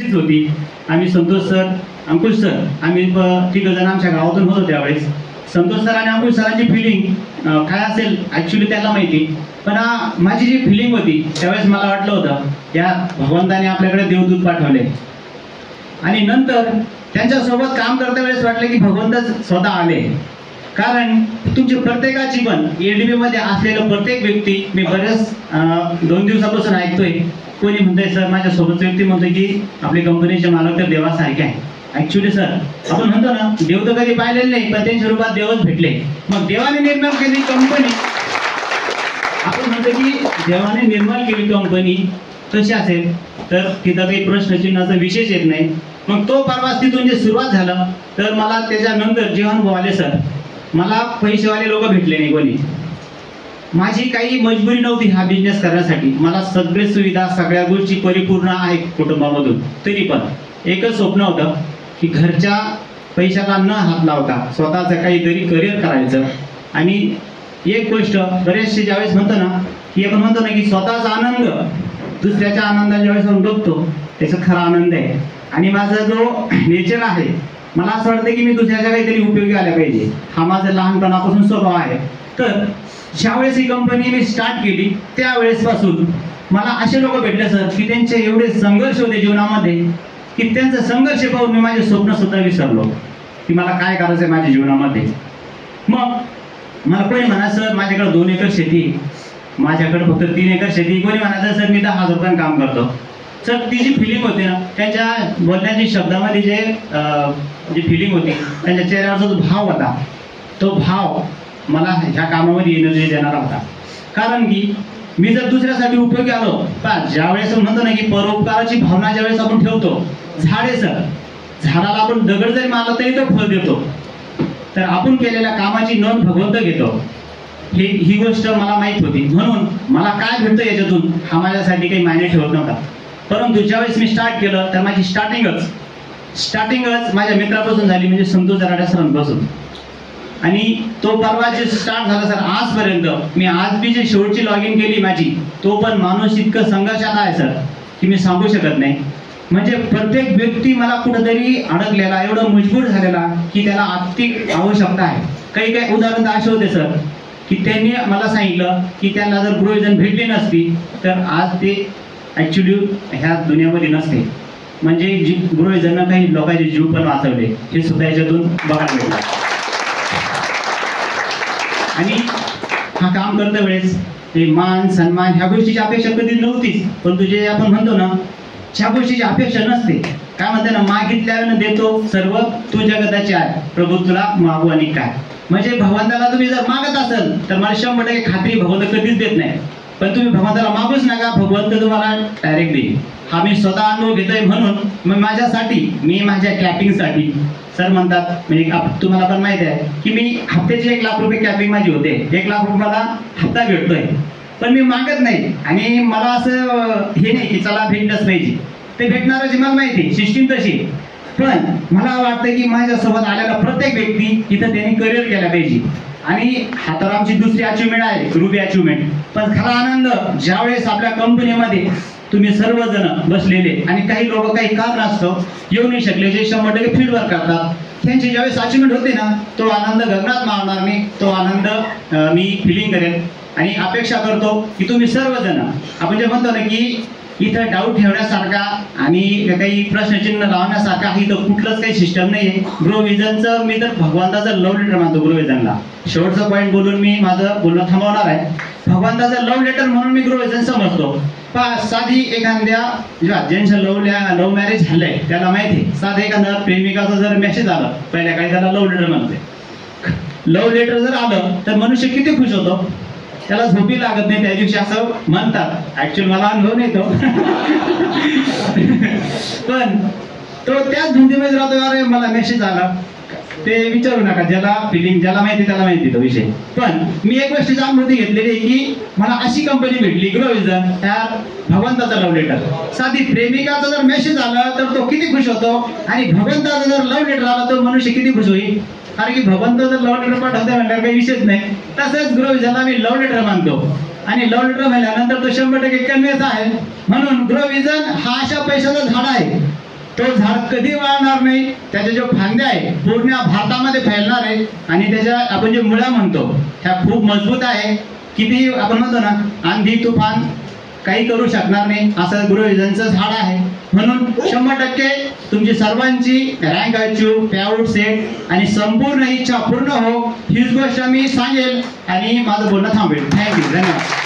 होती. आम्ही संतोष सर, अंकुश सर, आम्ही तिघ जण आमच्या गावातून होतो. त्यावेळेस संतोष सर आणि अंकुश सरांची फिलिंग काय असेल ऍक्च्युली त्याला माहिती, पण माझी जी फिलिंग होती त्यावेळेस मला वाटलं होतं या भगवंताने आपल्याकडे देवदूत पाठवले. आणि नंतर त्यांच्यासोबत काम करता वेळेस वाटलं की भगवंत स्वतः आले. कारण तुमची प्रत्येकाची पण एडीबी मध्ये असलेलं प्रत्येक व्यक्ती मी बरेच 2 दिवसापासून ऐकतोय. कोणी म्हणतंय सर माझ्यासोबत व्यक्ती म्हणतोय की आपली कंपनीचे मालक तर देवासारखे आहे. ऍक्च्युली सर आपण म्हणतो ना देव तर कधी पाहिलेले नाही, पण त्यांच्या रूपात देवच भेटले. मग देवाने निर्माण केली कंपनी, आपण म्हणतो की देवाने निर्माण केली कंपनी कशी असेल तर तिथं काही प्रश्नचिन्हाचा विशेष येत नाही. मग तो परवाच तिथून जे सुरुवात झालं तर मला त्याच्यानंतर जे अनुभव आले सर, मला पैसेवाले लोक भेटले नाही कोणी. माझी काही मजबुरी नव्हती हा बिझनेस करण्यासाठी. मला सगळे सुविधा सगळ्या गोष्टी परिपूर्ण आहेत कुटुंबामधून. तरी पण एकच स्वप्न होतं की घरच्या पैशाला न हात लावता स्वतःचं काहीतरी करिअर करायचं. आणि एक गोष्ट बरेचसे ज्यावेळेस म्हणतो ना की आपण म्हणतो ना की स्वतःचा आनंद दुसऱ्याच्या आनंदाच्या ज्यावेळेस आपण बघतो त्याचा खरा आनंद आहे. आणि माझा जो नेचर आहे मला असं वाटतं की मी दुसऱ्याच्या काहीतरी उपयोगी आल्या पाहिजे. हा माझा लहानपणापासून स्वभाव आहे. तर ज्यावेळेस ही कंपनी मी स्टार्ट केली त्यावेळेस पासून मला असे लोक भेटले सर की त्यांचे एवढे संघर्ष होते जीवनामध्ये की त्यांचा संघर्ष पाहून मी माझे स्वप्न सुद्धा विसरलो की मला काय करायचं आहे माझ्या जीवनामध्ये. मग मला कोणी म्हणायचं सर माझ्याकडे 2 एकर शेती, माझ्याकडे फक्त 3 एकर शेती. कोणी म्हणायचं सर मी 10,000 रुपये काम करतो. सर ती जी फिलिंग होती ना त्यांच्या बोलण्याच्या शब्दामध्ये जी फिलिंग होती त्यांच्या चेहऱ्यावरचा जो भाव होता तो भाव मला ह्या कामामध्ये एनर्जी देणारा होता. कारण की मी जर दुसऱ्यासाठी उपयोगी आलो पण ज्यावेळेस म्हणतो ना की परोपकाराची भावना ज्यावेळेस आपण ठेवतो, झाडे सर झाडाला आपण दगड जरी मारला तरी तो फळ देतो. तर आपण केलेल्या कामाची नोंद भगवंत घेतो. ही गोष्ट मला माहीत होती. म्हणून मला काय भेटतं याच्यातून हा माझ्यासाठी काही मायने ठेवत नव्हता. परंतु ज्यावेळेस मी स्टार्ट केलं तर माझी स्टार्टिंगच माझ्या मित्रापासून झाली, म्हणजे संतोष जराडे सरांपासून. आणि तो परवा जे स्टार्ट झाला सर आजपर्यंत मी आज बी जे शेवटची लॉग इन केली माझी तो पण माणूस इतकं संघर्षात आहे सर की मी सांगू शकत नाही. म्हणजे प्रत्येक व्यक्ती मला कुठेतरी अडकलेला, एवढं मजबूर झालेला की त्याला आर्थिक आवश्यकता आहे. काही उदाहरण असे होते सर की त्यांनी मला सांगितलं की त्यांना जर गृहजन भेटली नसती तर आज ते ॲक्च्युली ह्या दुनियामध्ये नसते. म्हणजे जी गृहजन काही लोकांचे जीव पण वाचवले हे सुद्धा याच्यातून बघायला मिळतं. आणि हा काम करता वेळेस ते मान सन्मान ह्या गोष्टीची अपेक्षा कधी नव्हतीच. पण तुझे आपण म्हणतो ना ह्या गोष्टीची अपेक्षा नसते. काय म्हणते ना मागितल्यानं देतो सर्व तू जगताचे आहे प्रभू तुला मागू आणि काय. म्हणजे भगवंताला तुम्ही जर मागत असाल तर मला 100% खात्री भगवंत कधीच देत नाही. पण तुम्ही भगवंताला मागूच नका, भगवंत तुम्हाला डायरेक्ट देईल. हा मी स्वतः अनुभव घेतोय. म्हणून मग माझ्यासाठी मी माझ्या कॅपिंगसाठी सर म्हणतात म्हणजे तुम्हाला पण माहिती आहे की मी हप्त्याची 1 लाख रुपये कॅपिंग माझी होते. 1 लाख रुपयाला हप्ता भेटतोय पण मी मागत नाही. आणि मला असं हे नाही की चला भेटलंच पाहिजे, ते भेटणारच मला माहिती सिस्टीम तशी. पण मला वाटतं की माझ्यासोबत आलेला प्रत्येक व्यक्ती इथं त्यांनी करिअर केला पाहिजे. आणि हा तर आमची दुसरी अचिव्हमेंट आहे रुबी अचिव्हमेंट. पण खरा आनंद ज्यावेळेस आपल्या कंपनीमध्ये तुम्ही सर्वजण बसलेले आणि काही लोक काही कारण असतं येऊ नाही शकले जे 100% फील्डवर्क करतात त्यांची ज्यावेळेस अचिव्हमेंट होते ना तो आनंद गगनात मावणार नाही. तो आनंद मी फिलिंग करेन आणि अपेक्षा करतो की तुम्ही सर्वजण आपण जे म्हणतो ना की इथं डाऊट ठेवण्यासारखा आणि काही प्रश्नचिन्ह लावण्यासारखा इथं कुठलंच काही सिस्टम नाही आहे. ग्रोविजनचं मी तर भगवंताचं लव्ह लेटर मानतो. ग्रोविजनला शेवटचा पॉईंट बोलून मी माझं बोलणं थांबवणार आहे. भगवंताचं लव्ह लेटर म्हणून मी ग्रोविजन समजतो. साधी एखाद्या ज्यांचं लव्ह मॅरेज झालंय त्याला माहिती साधा एखादा प्रेमिकाचा जर मेसेज आला पहिल्या काळी त्याला लव्ह लेटर म्हणते. लव्ह लेटर जर आलं तर मनुष्य किती खुश होतो, त्याला झोपी लागत नाही त्या दिवशी असं म्हणतात. ऍक्च्युअली मला अनुभव नाही तो पण तो त्याच धुंदीमध्ये राहतो. अरे मला मेसेज आला ते विचारू नका, ज्याला फिलिंग ज्याला माहिती त्याला माहिती तो विषय. पण मी एक गोष्टीची अनुभूती घेतलेली आहे की मला अशी कंपनी भेटली ग्रोविजन, त्या भगवंताचा लव्ह लेटर. साधी प्रेमिकाचा जर मेसेज आला तर तो किती खुश होतो आणि भगवंताचा जर लव्ह लेटर आला तर मनुष्य किती खुश होईल. कारण की भगवंत जर लव्ह लेटर पाठवता म्हणल्यावर काही विषयच नाही. तसंच ग्रोविजनला मी लव्ह लेटर मानतो. आणि लव्ह लेटर म्हणल्यानंतर तो 100% कन्व्हेन्स आहे. म्हणून ग्रोविजन हा अशा पैशाचा झाड आहे तो झाड कधी वाळणार नाही, त्याच्या जो फांद्या आहे पूर्ण भारतामध्ये फैलणार आहे आणि त्याच्या आपण जे मुळा म्हणतो ह्या खूप मजबूत आहे. किती आपण म्हणतो ना आंधी तुफान काही करू शकणार नाही असं गृहयुजनचं झाड आहे. म्हणून 100% तुमची सर्वांची रँक अचीव, पेआउट सेट आणि संपूर्ण इच्छा पूर्ण हो हीच गोष्ट मी सांगेल आणि माझं बोलणं थांबेल. थँक्यू, धन्यवाद.